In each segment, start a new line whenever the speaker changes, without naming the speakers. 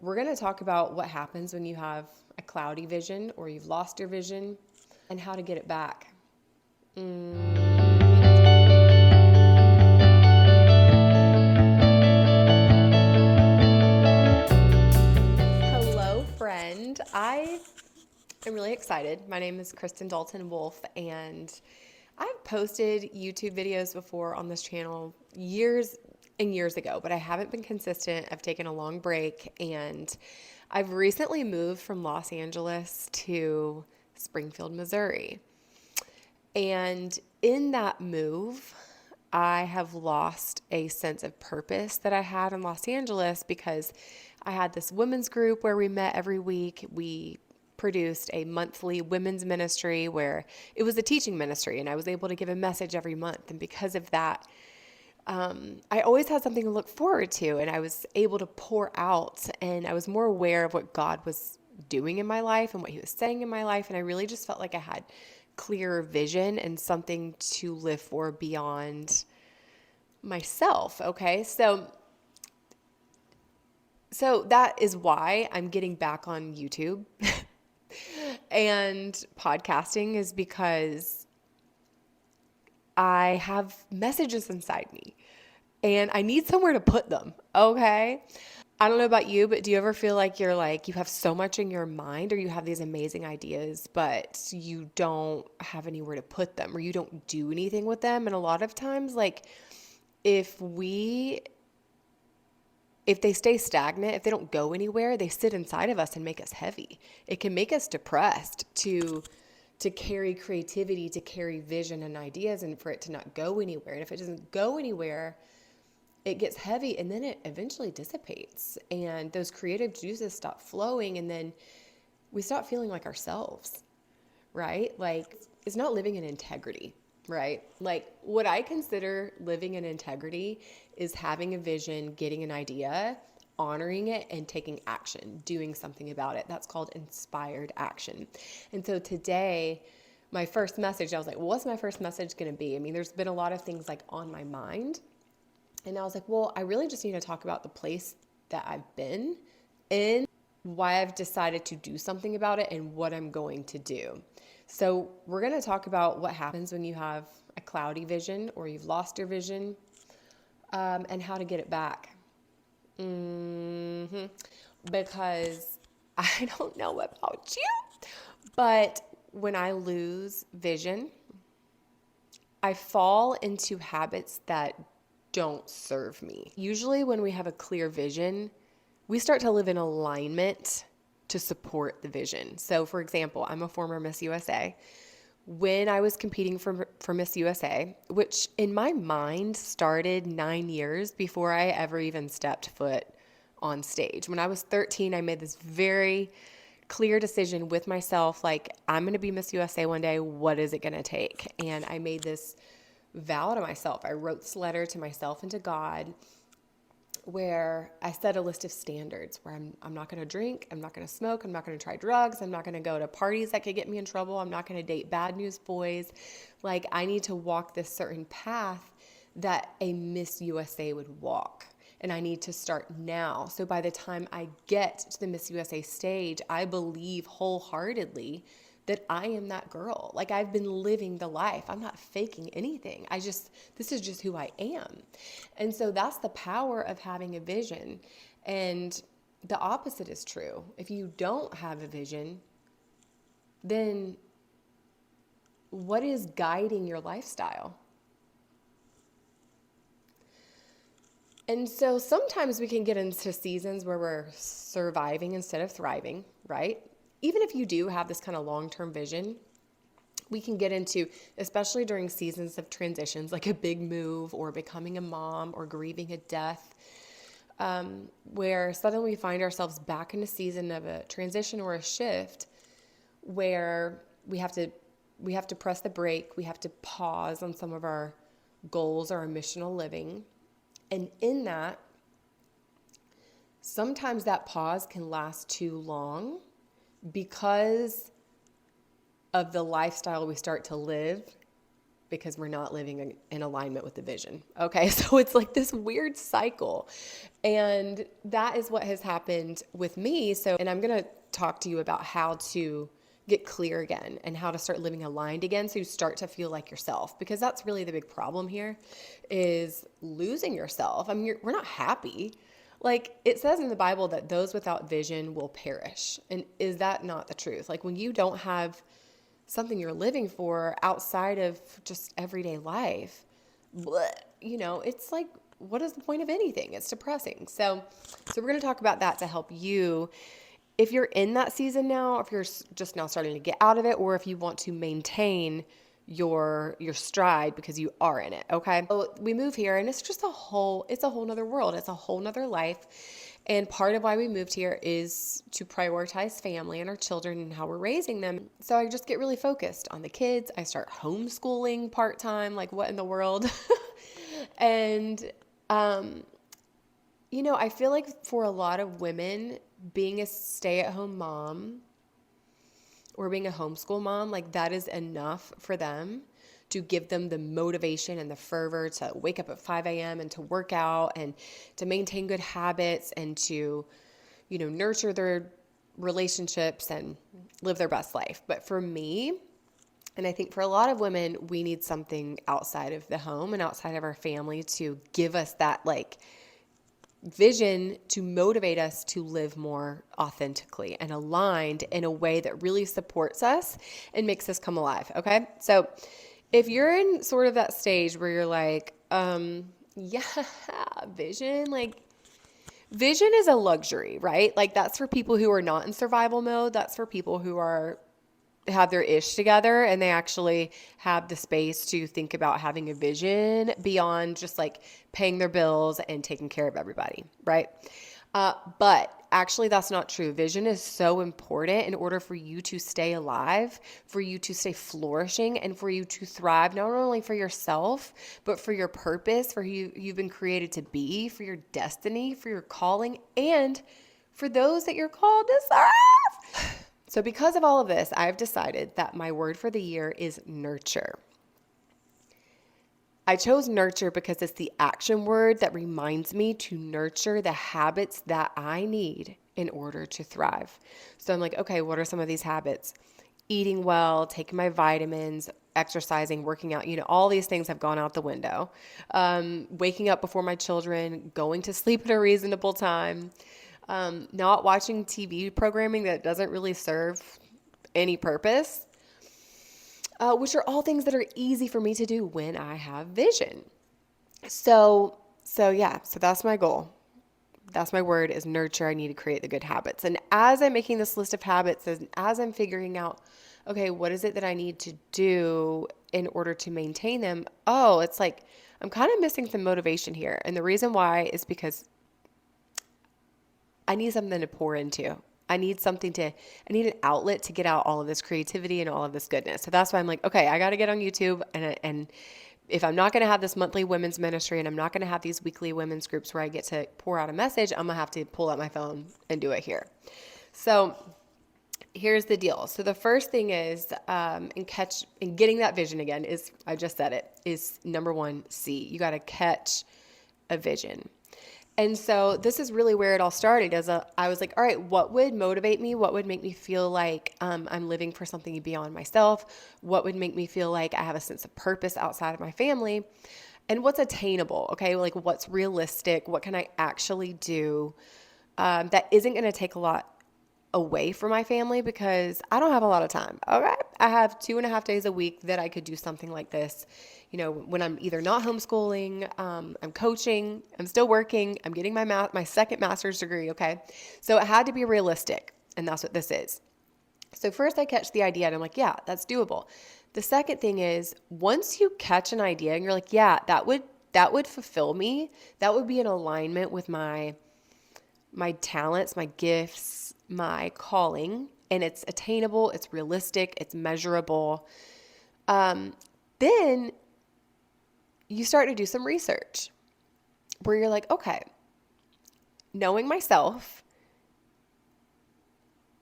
we're going to talk about what happens when you have a cloudy vision or you've lost your vision and how to get it back. Hello, friend. I am really excited. My name is Kristen Dalton Wolf, and I've posted YouTube videos before on this channel years and years ago, but I haven't been consistent. I've taken a long break, and I've recently moved from Los Angeles to Springfield, Missouri. And in that move, I have lost a sense of purpose that I had in Los Angeles because I had this women's group where we met every week. We produced a monthly women's ministry where it was a teaching ministry, and I was able to give a message every month. And because of that, I always had something to look forward to, and I was able to pour out, and I was more aware of what God was doing in my life and what He was saying in my life. And I really just felt like I had clearer vision and something to live for beyond myself. Okay. So that is why I'm getting back on YouTube and podcasting, is because I have messages inside me and I need somewhere to put them. Okay. I don't know about you, but do you ever feel like you have so much in your mind, or you have these amazing ideas, but you don't have anywhere to put them, or you don't do anything with them? And a lot of times, like, if they stay stagnant, if they don't go anywhere, they sit inside of us and make us heavy. It can make us depressed to carry creativity, to carry vision and ideas, and for it to not go anywhere. And if it doesn't go anywhere, it gets heavy, and then it eventually dissipates, and those creative juices stop flowing, and then we stop feeling like ourselves, right? Like, it's not living in integrity, right? Like, what I consider living in integrity is having a vision, getting an idea, honoring it, and taking action, doing something about it. That's called inspired action. And so today, my first message, I was like, well, what's my first message going to be? I mean, there's been a lot of things like on my mind. And I was like, well, I really just need to talk about the place that I've been in, why I've decided to do something about it, and what I'm going to do. So we're going to talk about what happens when you have a cloudy vision or you've lost your vision, and how to get it back. Because I don't know about you, but when I lose vision, I fall into habits that don't serve me. Usually when we have a clear vision, we start to live in alignment to support the vision. So for example, I'm a former Miss USA. When I was competing for Miss USA, which in my mind started 9 years before I ever even stepped foot on stage. When I was 13, I made this very clear decision with myself, like, I'm going to be Miss USA one day. What is it going to take? And I made this vow to myself. I wrote this letter to myself and to God where I set a list of standards where I'm not going to drink, I'm not going to smoke, I'm not going to try drugs, I'm not going to go to parties that could get me in trouble, I'm not going to date bad news boys. Like, I need to walk this certain path that a Miss USA would walk. And I need to start now. So by the time I get to the Miss USA stage, I believe wholeheartedly that I am that girl. Like, I've been living the life. I'm not faking anything. This is just who I am. And so that's the power of having a vision. And the opposite is true. If you don't have a vision, then what is guiding your lifestyle? And so sometimes we can get into seasons where we're surviving instead of thriving, right? Even if you do have this kind of long-term vision, we can get into, especially during seasons of transitions, like a big move or becoming a mom or grieving a death, where suddenly we find ourselves back in a season of a transition or a shift where we have to press the brake, we have to pause on some of our goals or our missional living. And in that, sometimes that pause can last too long because of the lifestyle we start to live because we're not living in alignment with the vision. Okay. So it's like this weird cycle. And that is what has happened with me. So, and I'm going to talk to you about how to get clear again and how to start living aligned again, so you start to feel like yourself, because that's really the big problem here, is losing yourself. I mean, we're not happy. Like it says in the Bible that those without vision will perish. And is that not the truth? Like when you don't have something you're living for outside of just everyday life, it's like, what is the point of anything? It's depressing. So we're going to talk about that to help you if you're in that season now, if you're just now starting to get out of it, or if you want to maintain your stride because you are in it. Okay. So we move here and it's just it's a whole nother world. It's a whole nother life. And part of why we moved here is to prioritize family and our children and how we're raising them. So I just get really focused on the kids. I start homeschooling part-time, like what in the world? And, I feel like for a lot of women, being a stay-at-home mom or being a homeschool mom, like that is enough for them to give them the motivation and the fervor to wake up at 5 a.m. and to work out and to maintain good habits and to, nurture their relationships and live their best life. But for me, and I think for a lot of women, we need something outside of the home and outside of our family to give us that like vision to motivate us to live more authentically and aligned in a way that really supports us and makes us come alive. Okay. So if you're in sort of that stage where you're like, yeah, vision, like vision is a luxury, right? Like that's for people who are not in survival mode. That's for people who have their ish together and they actually have the space to think about having a vision beyond just like paying their bills and taking care of everybody, right? But actually that's not true. Vision is so important in order for you to stay alive, for you to stay flourishing, and for you to thrive, not only for yourself, but for your purpose, for who you've been created to be, for your destiny, for your calling, and for those that you're called to serve. So because of all of this, I've decided that my word for the year is nurture. I chose nurture because it's the action word that reminds me to nurture the habits that I need in order to thrive. So I'm like, okay, what are some of these habits? Eating well, taking my vitamins, exercising, working out, all these things have gone out the window. Waking up before my children, going to sleep at a reasonable time. Not watching TV programming that doesn't really serve any purpose, which are all things that are easy for me to do when I have vision. So that's my goal. That's my word is nurture. I need to create the good habits. And as I'm making this list of habits, as I'm figuring out, okay, what is it that I need to do in order to maintain them? Oh, it's like I'm kind of missing some motivation here. And the reason why is because I need something to pour into. I need an outlet to get out all of this creativity and all of this goodness. So that's why I'm like, okay, I got to get on YouTube. And if I'm not going to have this monthly women's ministry and I'm not going to have these weekly women's groups where I get to pour out a message, I'm going to have to pull out my phone and do it here. So here's the deal. So the first thing is, in getting that vision again is, I just said it, is number one, see. You got to catch a vision. And so this is really where it all started. I was like, all right, what would motivate me? What would make me feel like I'm living for something beyond myself? What would make me feel like I have a sense of purpose outside of my family? And what's attainable? Okay, like what's realistic? What can I actually do that isn't going to take a lot away from my family, because I don't have a lot of time. Okay. I have 2.5 days a week that I could do something like this. When I'm either not homeschooling, I'm coaching, I'm still working, I'm getting my second master's degree. Okay. So it had to be realistic. And that's what this is. So first I catch the idea and I'm like, yeah, that's doable. The second thing is, once you catch an idea and you're like, yeah, that would fulfill me. That would be in alignment with my talents, my gifts, my calling, and it's attainable, it's realistic, it's measurable. Then you start to do some research where you're like, okay, knowing myself,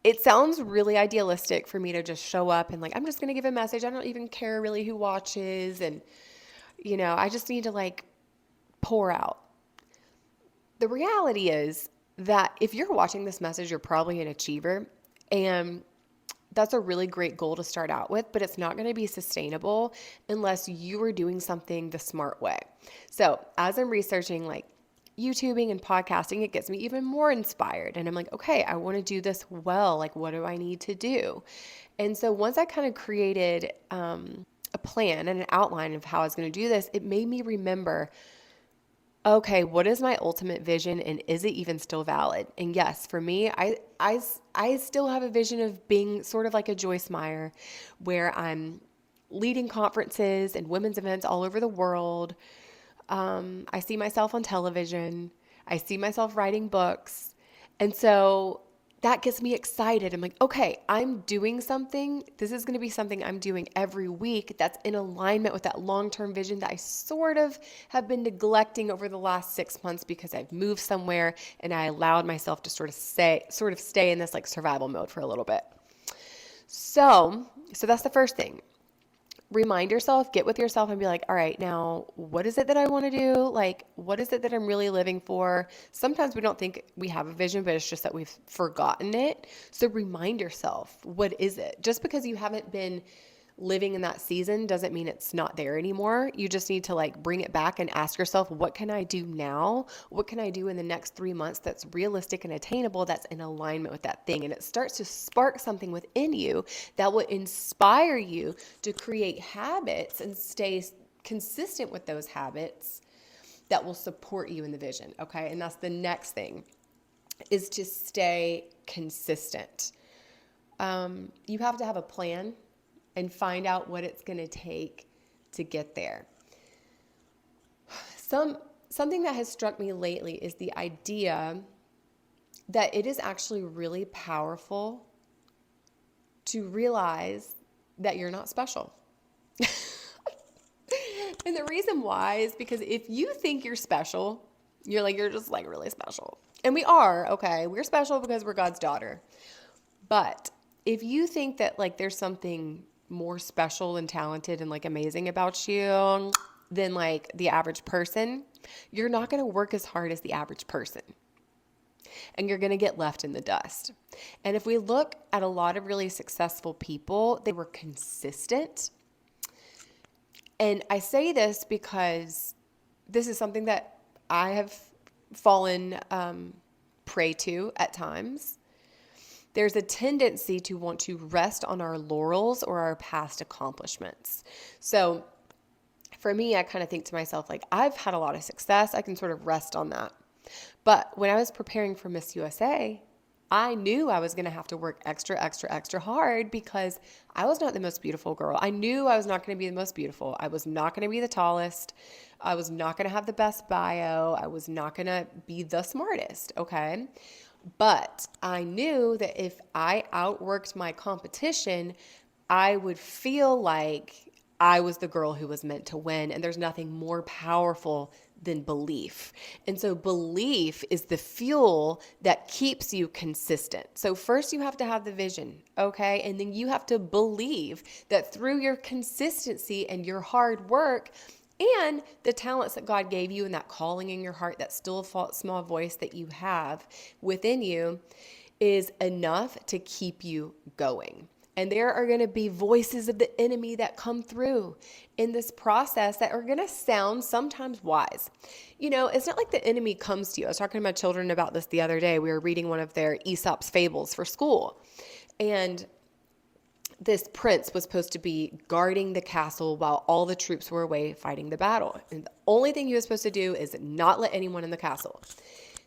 it sounds really idealistic for me to just show up and like, I'm just going to give a message. I don't even care really who watches. And, I just need to like pour out. The reality is that if you're watching this message, you're probably an achiever. And that's a really great goal to start out with, but it's not going to be sustainable unless you are doing something the smart way. So as I'm researching like YouTubing and podcasting, it gets me even more inspired. And I'm like, okay, I want to do this well. Like, what do I need to do? And so once I kind of created a plan and an outline of how I was going to do this, it made me remember, okay, what is my ultimate vision and is it even still valid? And yes, for me, I still have a vision of being sort of like a Joyce Meyer where I'm leading conferences and women's events all over the world. I see myself on television. I see myself writing books. And so that gets me excited. I'm like, okay, I'm doing something. This is going to be something I'm doing every week that's in alignment with that long-term vision that I sort of have been neglecting over the last 6 months because I've moved somewhere and I allowed myself to sort of stay in this like survival mode for a little bit. So that's the first thing. Remind yourself, get with yourself and be like, all right, now what is it that I want to do? Like, what is it that I'm really living for? Sometimes we don't think we have a vision, but it's just that we've forgotten it. So remind yourself, what is it? Just because you haven't been living in that season doesn't mean it's not there anymore. You just need to like bring it back and ask yourself, what can I do now? What can I do in the next 3 months that's realistic and attainable, that's in alignment with that thing? And it starts to spark something within you that will inspire you to create habits and stay consistent with those habits that will support you in the vision. Okay. And that's the next thing, is to stay consistent. You have to have a plan and find out what it's going to take to get there. Something that has struck me lately is the idea that it is actually really powerful to realize that you're not special. And the reason why is because if you think you're special, you're just like really special. And we are, okay? We're special because we're God's daughter. But if you think that like there's something more special and talented and like amazing about you than like the average person, you're not going to work as hard as the average person. And you're going to get left in the dust. And if we look at a lot of really successful people, they were consistent. And I say this because this is something that I have fallen prey to at times. There's a tendency to want to rest on our laurels or our past accomplishments. So for me, I kind of think to myself, like, I've had a lot of success. I can sort of rest on that. But when I was preparing for Miss USA, I knew I was going to have to work extra, extra, extra hard because I was not the most beautiful girl. I knew I was not going to be the most beautiful. I was not going to be the tallest. I was not going to have the best bio. I was not going to be the smartest, okay? But I knew that if I outworked my competition, I would feel like I was the girl who was meant to win. And there's nothing more powerful than belief. And so belief is the fuel that keeps you consistent. So first you have to have the vision, okay? And then you have to believe that through your consistency and your hard work and the talents that God gave you and that calling in your heart, that still small voice that you have within you, is enough to keep you going. And there are going to be voices of the enemy that come through in this process that are going to sound sometimes wise. It's not like the enemy comes to you. I was talking to my children about this the other day. We were reading one of their Aesop's fables for school. And this prince was supposed to be guarding the castle while all the troops were away fighting the battle. And the only thing he was supposed to do is not let anyone in the castle.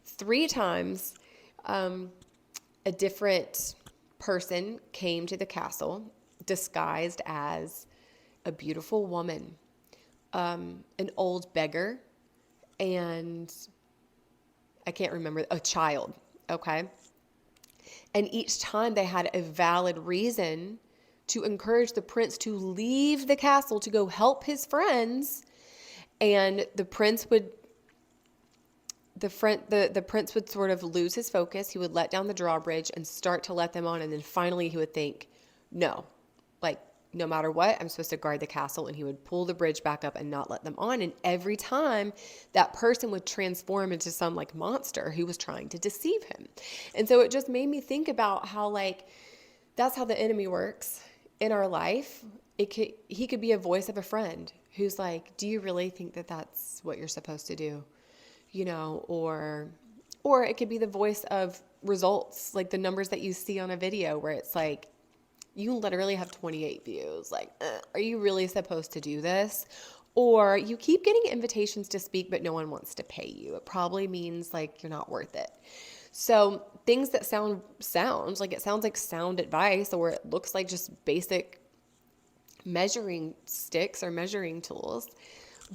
3 times, a different person came to the castle disguised as a beautiful woman, an old beggar, and I can't remember, a child, okay? And each time they had a valid reason to encourage the prince to leave the castle to go help his friends, and the prince would the prince would sort of lose his focus. He would let down the drawbridge and start to let them on. And then finally he would think, no, like no matter what, I'm supposed to guard the castle. And he would pull the bridge back up and not let them on. And every time that person would transform into some like monster who was trying to deceive him. And so it just made me think about how like, that's how the enemy works in our life. He could be a voice of a friend who's like, do you really think that that's what you're supposed to do? You know, or it could be the voice of results, like the numbers that you see on a video where it's like, you literally have 28 views. Like, are you really supposed to do this? Or you keep getting invitations to speak, but no one wants to pay you. It probably means like you're not worth it. So things that sounds like it sounds like sound advice, or it looks like just basic measuring sticks or measuring tools,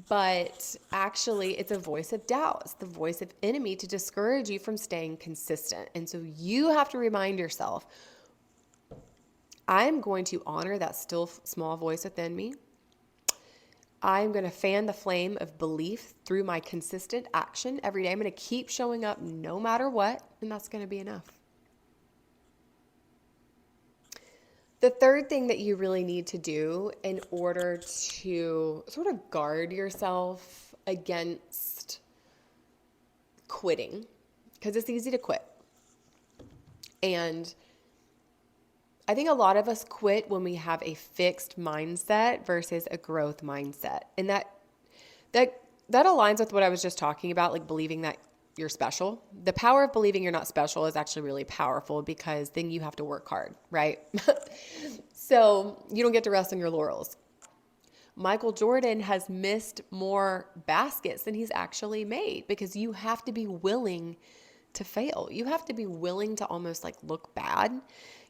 but actually it's a voice of doubt. It's the voice of enemy to discourage you from staying consistent. And so you have to remind yourself, I'm going to honor that still small voice within me. I'm going to fan the flame of belief through my consistent action every day. I'm going to keep showing up no matter what, and that's going to be enough. The third thing that you really need to do in order to sort of guard yourself against quitting, because it's easy to quit. And I think a lot of us quit when we have a fixed mindset versus a growth mindset. And that aligns with what I was just talking about, like believing that you're special. The power of believing you're not special is actually really powerful, because then you have to work hard, right? So you don't get to rest on your laurels. Michael Jordan has missed more baskets than he's actually made, because you have to be willing to fail. You have to be willing to almost like look bad.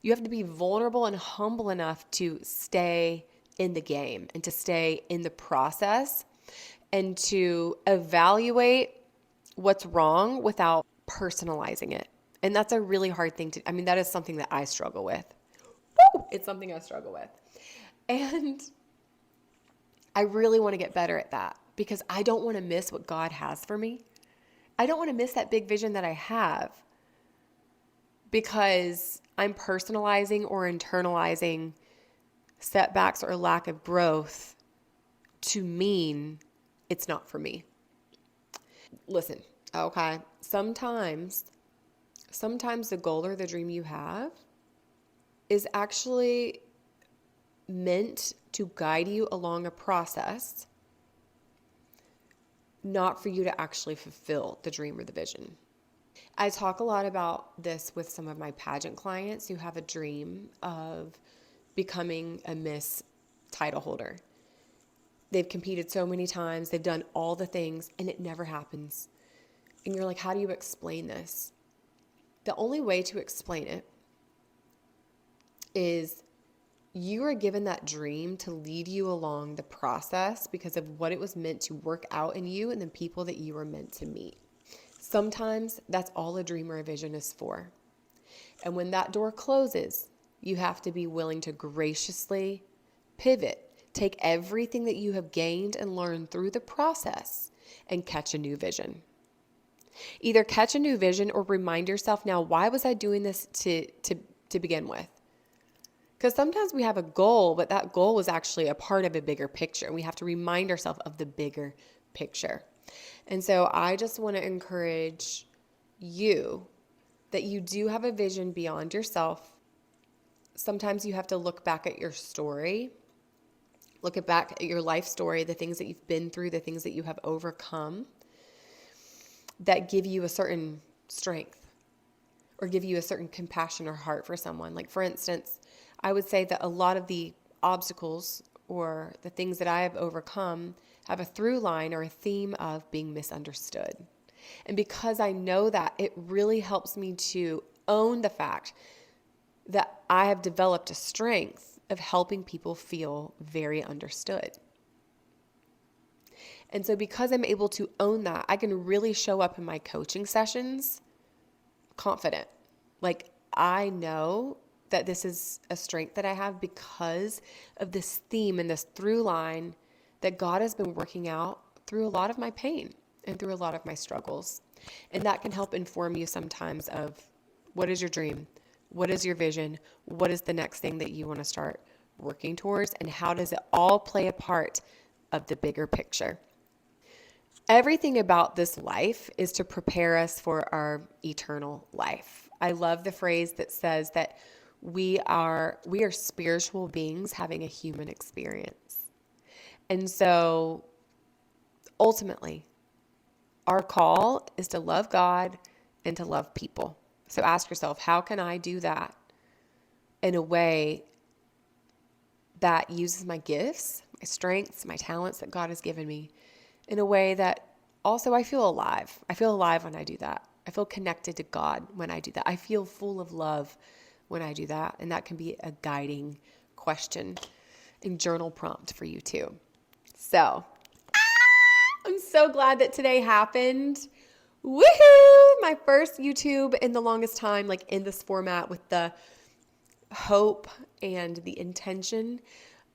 You have to be vulnerable and humble enough to stay in the game and to stay in the process and to evaluate what's wrong without personalizing it. And that's a really hard thing that is something that I struggle with. Woo! It's something I struggle with. And I really want to get better at that, because I don't want to miss what God has for me. I don't want to miss that big vision that I have, because I'm personalizing or internalizing setbacks or lack of growth to mean it's not for me. Listen, okay, sometimes the goal or the dream you have is actually meant to guide you along a process, not for you to actually fulfill the dream or the vision. I talk a lot about this with some of my pageant clients who have a dream of becoming a Miss title holder. They've competed so many times, they've done all the things, and it never happens. And you're like, how do you explain this? The only way to explain it is you are given that dream to lead you along the process because of what it was meant to work out in you and the people that you were meant to meet. Sometimes that's all a dream or a vision is for. And when that door closes, you have to be willing to graciously pivot, take everything that you have gained and learned through the process and catch a new vision. Either catch a new vision or remind yourself, now, why was I doing this to begin with? Because sometimes we have a goal, but that goal was actually a part of a bigger picture. And we have to remind ourselves of the bigger picture. And so I just want to encourage you that you do have a vision beyond yourself. Sometimes you have to look back at your story, back at your life story, the things that you've been through, the things that you have overcome that give you a certain strength or give you a certain compassion or heart for someone. Like, for instance, I would say that a lot of the obstacles or the things that I have overcome have a through line or a theme of being misunderstood. And because I know that, it really helps me to own the fact that I have developed a strength of helping people feel very understood. And so because I'm able to own that, I can really show up in my coaching sessions confident. Like, I know that this is a strength that I have because of this theme and this through line that God has been working out through a lot of my pain and through a lot of my struggles. And that can help inform you sometimes of what is your dream? What is your vision? What is the next thing that you want to start working towards? And how does it all play a part of the bigger picture? Everything about this life is to prepare us for our eternal life. I love the phrase that says that we are spiritual beings having a human experience. And so ultimately, our call is to love God and to love people. So ask yourself, how can I do that in a way that uses my gifts, my strengths, my talents that God has given me, in a way that also I feel alive. I feel alive when I do that. I feel connected to God when I do that. I feel full of love when I do that. And that can be a guiding question and journal prompt for you too. So I'm so glad that today happened. Woohoo! My first YouTube in the longest time, like in this format, with the hope and the intention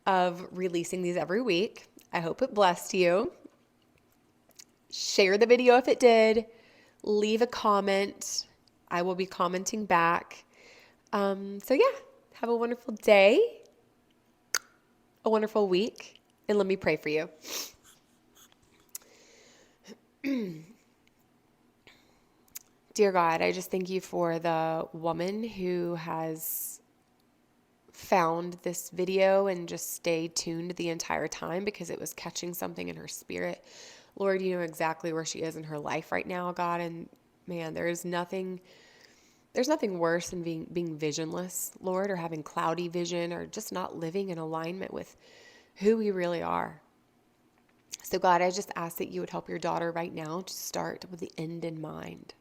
of releasing these every week. I hope it blessed you. Share the video if it did. Leave a comment. I will be commenting back. So yeah, have a wonderful day, a wonderful week, and let me pray for you. Dear God, I just thank you for the woman who has found this video and just stayed tuned the entire time because it was catching something in her spirit. Lord, you know exactly where she is in her life right now, God, and man, there's nothing worse than being visionless, Lord, or having cloudy vision, or just not living in alignment with who we really are. So God, I just ask that you would help your daughter right now to start with the end in mind.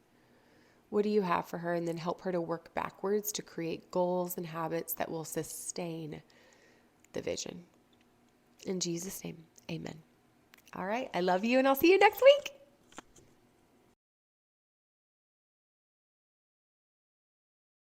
What do you have for her? And then help her to work backwards to create goals and habits that will sustain the vision. In Jesus' name, amen. All right. I love you, and I'll see you next week.